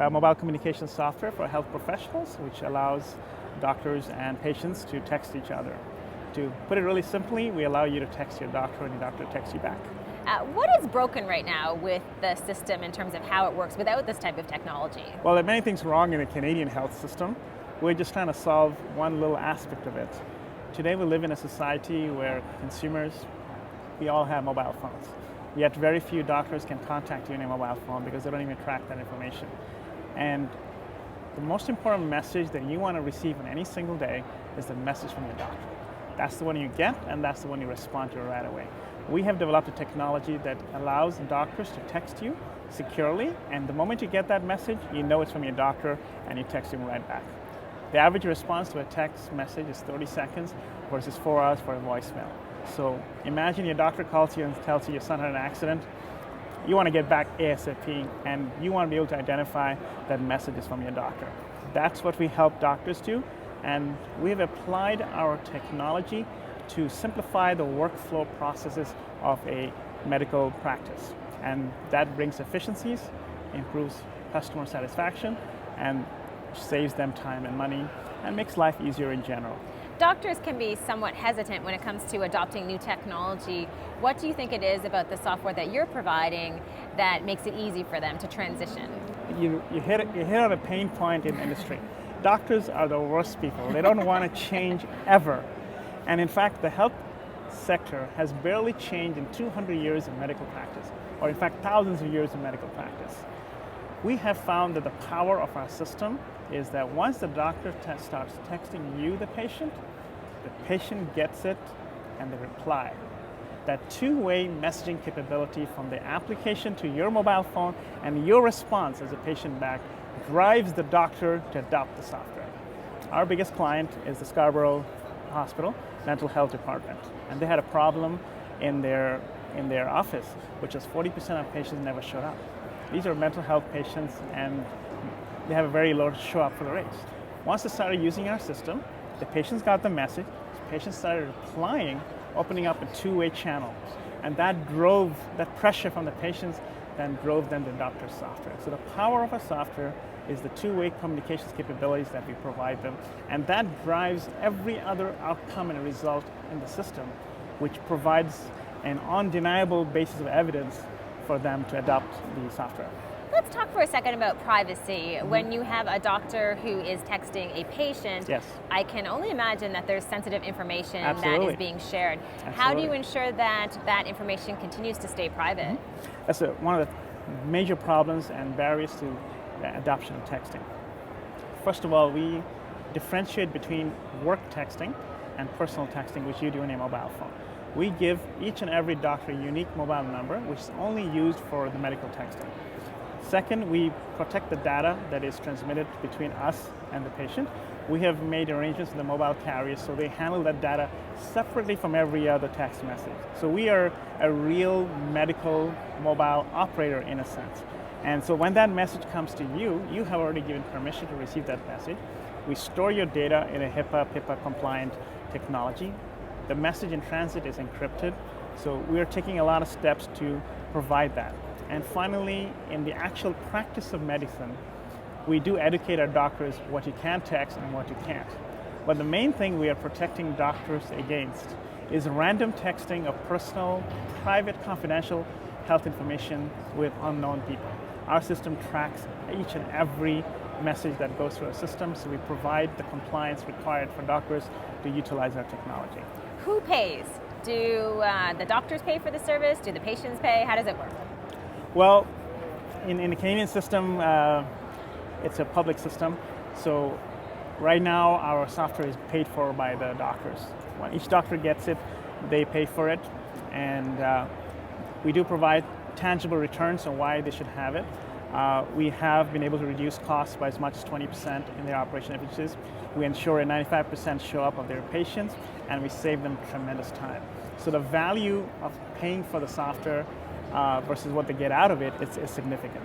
mobile communication software for health professionals, which allows doctors and patients to text each other. To put it really simply, we allow you to text your doctor and your doctor texts you back. What is broken right now with the system in terms of how it works without this type of technology? Well, there are many things wrong in the Canadian health system. We're just trying to solve one little aspect of it. Today we live in a society where consumers, we all have mobile phones. Yet very few doctors can contact you on a mobile phone because they don't even track that information. And the most important message that you want to receive on any single day is the message from your doctor. That's the one you get, and that's the one you respond to right away. We have developed a technology that allows doctors to text you securely, and the moment you get that message, you know it's from your doctor, and you text him right back. The average response to a text message is 30 seconds versus 4 hours for a voicemail. So imagine your doctor calls you and tells you your son had an accident. You want to get back ASAP, and you want to be able to identify that message is from your doctor. That's what we help doctors do, and we have applied our technology to simplify the workflow processes of a medical practice. And that brings efficiencies, improves customer satisfaction, and saves them time and money, and makes life easier in general. Doctors can be somewhat hesitant when it comes to adopting new technology. What do you think it is about the software that you're providing that makes it easy for them to transition? You hit on a pain point in the industry. Doctors are the worst people. They don't want to change ever. And in fact, the health sector has barely changed in 200 years of medical practice, or in fact, thousands of years of medical practice. We have found that the power of our system is that once the doctor starts texting you, the patient gets it and the reply. That two-way messaging capability from the application to your mobile phone and your response as a patient back drives the doctor to adopt the software. Our biggest client is the Scarborough Hospital mental health department, and they had a problem in their office, which is 40% of patients never showed up. These are mental health patients, and they have a very low show up for the rates. Once they started using our system, the patients got the message, patients started replying, opening up a two-way channel, and that pressure from the patients then drove them to adopt our software. So the power of our software is the two-way communications capabilities that we provide them, and that drives every other outcome and result in the system, which provides an undeniable basis of evidence for them to adopt the software. Let's talk for a second about privacy. When you have a doctor who is texting a patient, yes, I can only imagine that there's sensitive information Absolutely. that is being shared. Absolutely. How do you ensure that that information continues to stay private? That's one of the major problems and barriers to the adoption of texting. First of all, we differentiate between work texting and personal texting, which you do on a mobile phone. We give each and every doctor a unique mobile number, which is only used for the medical texting. Second, we protect the data that is transmitted between us and the patient. We have made arrangements with the mobile carriers so they handle that data separately from every other text message. So we are a real medical mobile operator in a sense. And so when that message comes to you, you have already given permission to receive that message. We store your data in a HIPAA compliant technology. The message in transit is encrypted, so we are taking a lot of steps to provide that. And finally, in the actual practice of medicine, we do educate our doctors what you can text and what you can't. But the main thing we are protecting doctors against is random texting of personal, private, confidential health information with unknown people. Our system tracks each and every message that goes through our system, so we provide the compliance required for doctors to utilize our technology. Who pays? Do the doctors pay for the service? Do the patients pay? How does it work? Well, in the Canadian system, it's a public system. So right now, our software is paid for by the doctors. When each doctor gets it, they pay for it. And we do provide tangible returns on why they should have it. We have been able to reduce costs by as much as 20% in their operation efficiencies. We ensure a 95% show up of their patients, and we save them tremendous time. So the value of paying for the software versus what they get out of it is significant.